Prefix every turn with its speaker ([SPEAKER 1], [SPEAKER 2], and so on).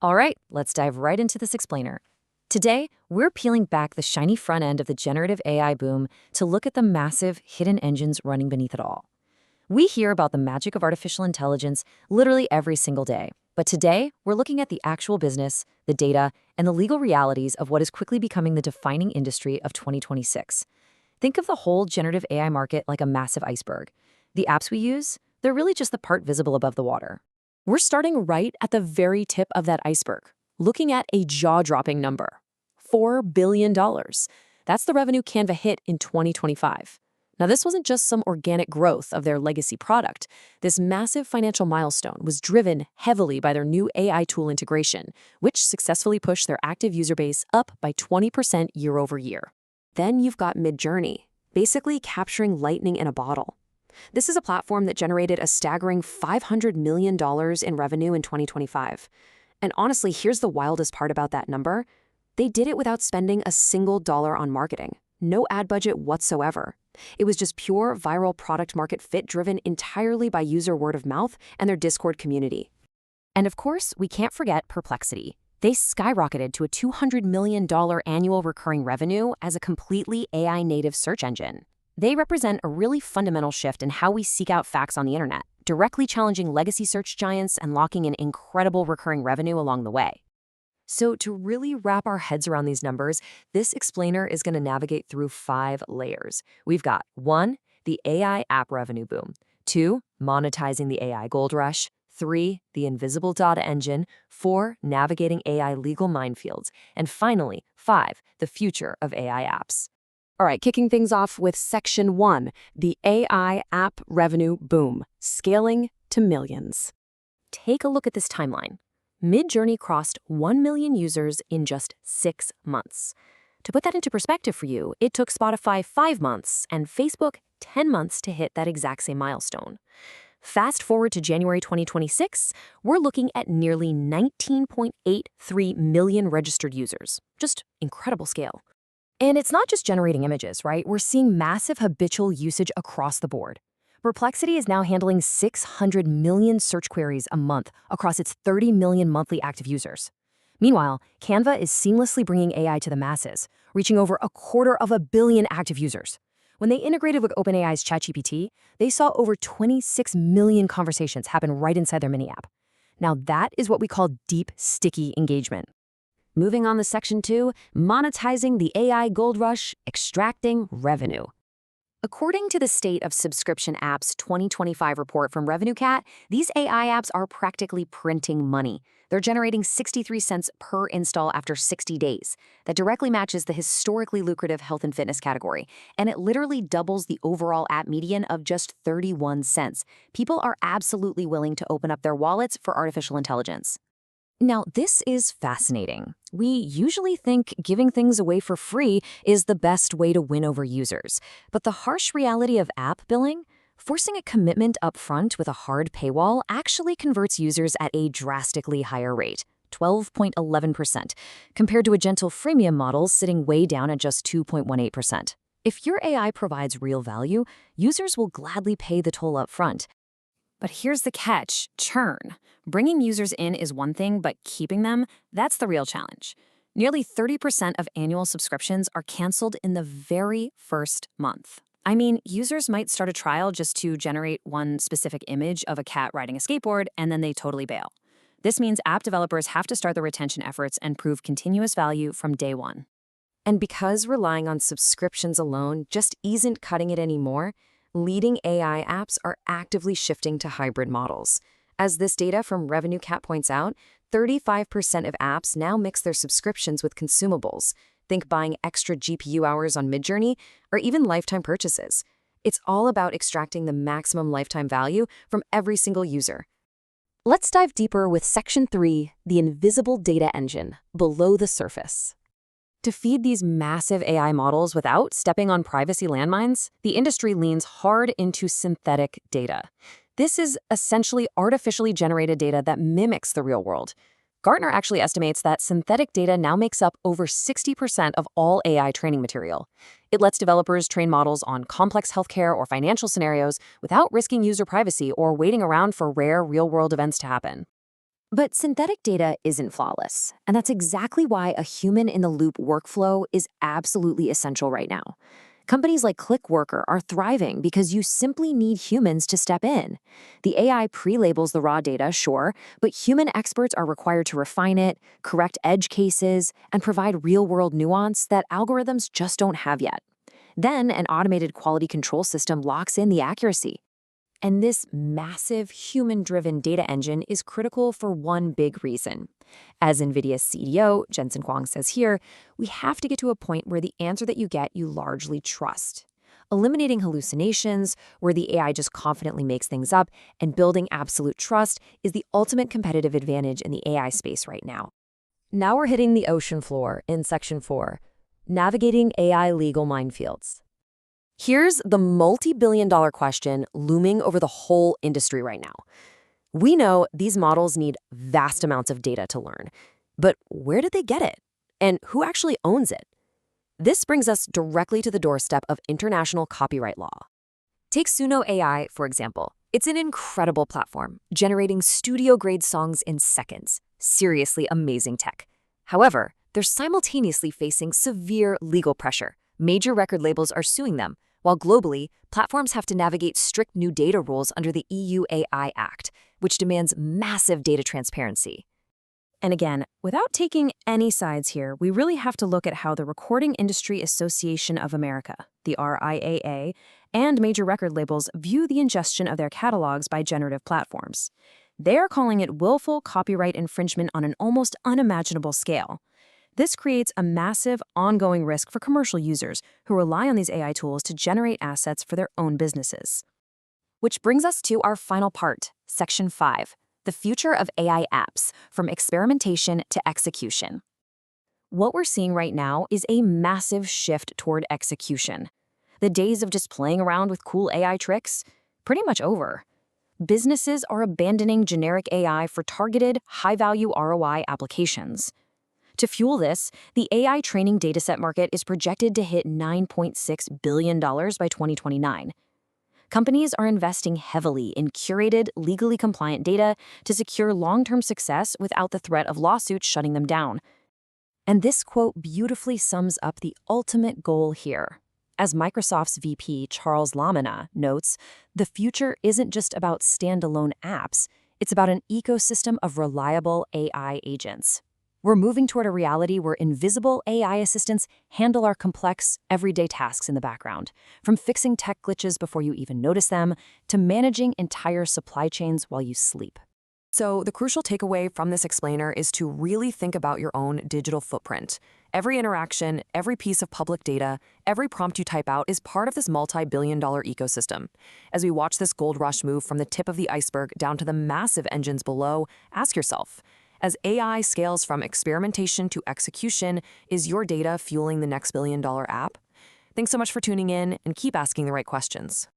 [SPEAKER 1] All right, let's dive right into this explainer. Today, we're peeling back the shiny front end of the generative AI boom to look at the massive hidden engines running beneath it all. We hear about the magic of artificial intelligence literally every single day. But today, we're looking at the actual business, the data, and the legal realities of what is quickly becoming the defining industry of 2026. Think of the whole generative AI market like a massive iceberg. The apps we use, they're really just the part visible above the water.
[SPEAKER 2] We're starting right at the very tip of that iceberg, looking at a jaw-dropping number, $4 billion. That's the revenue Canva hit in 2025. Now, this wasn't just some organic growth of their legacy product. This massive financial milestone was driven heavily by their new AI tool integration, which successfully pushed their active user base up by 20% year over year. Then you've got Midjourney, basically capturing lightning in a bottle. This is a platform that generated a staggering $500 million in revenue in 2025. And honestly, here's the wildest part about that number. They did it without spending a single dollar on marketing. No ad budget whatsoever. It was just pure viral product market fit driven entirely by user word of mouth and their Discord community.
[SPEAKER 1] And of course, we can't forget Perplexity. They skyrocketed to a $200 million annual recurring revenue as a completely AI-native search engine. They represent a really fundamental shift in how we seek out facts on the internet, directly challenging legacy search giants and locking in incredible recurring revenue along the way. So to really wrap our heads around these numbers, this explainer is going to navigate through 5 layers. We've got 1, the AI app revenue boom, 2, monetizing the AI gold rush, 3, the invisible data engine, 4, navigating AI legal minefields, and finally, 5, the future of AI apps.
[SPEAKER 2] All right, kicking things off with Section 1, the AI app revenue boom, scaling to millions.
[SPEAKER 1] Take a look at this timeline. Midjourney crossed 1 million users in just 6 months. To put that into perspective for you, it took Spotify 5 months and Facebook 10 months to hit that exact same milestone. Fast forward to January 2026, we're looking at nearly 19.83 million registered users. Just incredible scale. And it's not just generating images, right? We're seeing massive habitual usage across the board. Perplexity is now handling 600 million search queries a month across its 30 million monthly active users. Meanwhile, Canva is seamlessly bringing AI to the masses, reaching over 250 million active users. When they integrated with OpenAI's ChatGPT, they saw over 26 million conversations happen right inside their mini app. Now that is what we call deep, sticky engagement. Moving on to Section 2, monetizing the AI gold rush, extracting revenue. According to the State of Subscription Apps 2025 report from RevenueCat, these AI apps are practically printing money. They're generating 63 cents per install after 60 days. That directly matches the historically lucrative health and fitness category, and it literally doubles the overall app median of just 31 cents. People are absolutely willing to open up their wallets for artificial intelligence. Now, this is fascinating. We usually think giving things away for free is the best way to win over users. But the harsh reality of app billing, forcing a commitment up front with a hard paywall actually converts users at a drastically higher rate, 12.11%, compared to a gentle freemium model sitting way down at just 2.18%. If your AI provides real value, users will gladly pay the toll up front. But here's the catch, churn. Bringing users in is one thing, but keeping them, that's the real challenge. Nearly 30% of annual subscriptions are canceled in the very first month. I mean, users might start a trial just to generate one specific image of a cat riding a skateboard, and then they totally bail. This means app developers have to start the retention efforts and prove continuous value from day one. And because relying on subscriptions alone just isn't cutting it anymore, leading AI apps are actively shifting to hybrid models. As this data from RevenueCat points out, 35% of apps now mix their subscriptions with consumables. Think buying extra GPU hours on Midjourney, or even lifetime purchases. It's all about extracting the maximum lifetime value from every single user. Let's dive deeper with Section 3, the invisible data engine, below the surface. To feed these massive AI models without stepping on privacy landmines, the industry leans hard into synthetic data. This is essentially artificially generated data that mimics the real world. Gartner actually estimates that synthetic data now makes up over 60% of all AI training material. It lets developers train models on complex healthcare or financial scenarios without risking user privacy or waiting around for rare real-world events to happen. But synthetic data isn't flawless, and that's exactly why a human-in-the-loop workflow is absolutely essential right now. Companies like ClickWorker are thriving because you simply need humans to step in. The AI pre-labels the raw data, sure, but human experts are required to refine it, correct edge cases, and provide real-world nuance that algorithms just don't have yet. Then, an automated quality control system locks in the accuracy. And this massive human-driven data engine is critical for one big reason. As NVIDIA's CEO, Jensen Huang, says here, we have to get to a point where the answer that you get you largely trust. Eliminating hallucinations, where the AI just confidently makes things up, and building absolute trust is the ultimate competitive advantage in the AI space right now. Now we're hitting the ocean floor in Section 4, Navigating AI Legal Minefields. Here's the multi-billion-dollar question looming over the whole industry right now. We know these models need vast amounts of data to learn, but where did they get it? And who actually owns it? This brings us directly to the doorstep of international copyright law. Take Suno AI, for example. It's an incredible platform, generating studio-grade songs in seconds. Seriously amazing tech. However, they're simultaneously facing severe legal pressure. Major record labels are suing them, while globally, platforms have to navigate strict new data rules under the EU AI Act, which demands massive data transparency. And again, without taking any sides here, we really have to look at how the Recording Industry Association of America, the RIAA, and major record labels view the ingestion of their catalogs by generative platforms. They're calling it willful copyright infringement on an almost unimaginable scale. This creates a massive, ongoing risk for commercial users who rely on these AI tools to generate assets for their own businesses. Which brings us to our final part, Section 5, the future of AI apps, from experimentation to execution. What we're seeing right now is a massive shift toward execution. The days of just playing around with cool AI tricks, pretty much over. Businesses are abandoning generic AI for targeted, high-value ROI applications. To fuel this, the AI training dataset market is projected to hit $9.6 billion by 2029. Companies are investing heavily in curated, legally compliant data to secure long-term success without the threat of lawsuits shutting them down. And this quote beautifully sums up the ultimate goal here. As Microsoft's VP Charles Lamina notes, the future isn't just about standalone apps, it's about an ecosystem of reliable AI agents. We're moving toward a reality where invisible AI assistants handle our complex, everyday tasks in the background, from fixing tech glitches before you even notice them to managing entire supply chains while you sleep. So the crucial takeaway from this explainer is to really think about your own digital footprint. Every interaction, every piece of public data, every prompt you type out is part of this multi-billion-dollar ecosystem. As we watch this gold rush move from the tip of the iceberg down to the massive engines below, ask yourself, as AI scales from experimentation to execution, is your data fueling the next billion-dollar app? Thanks so much for tuning in, and keep asking the right questions.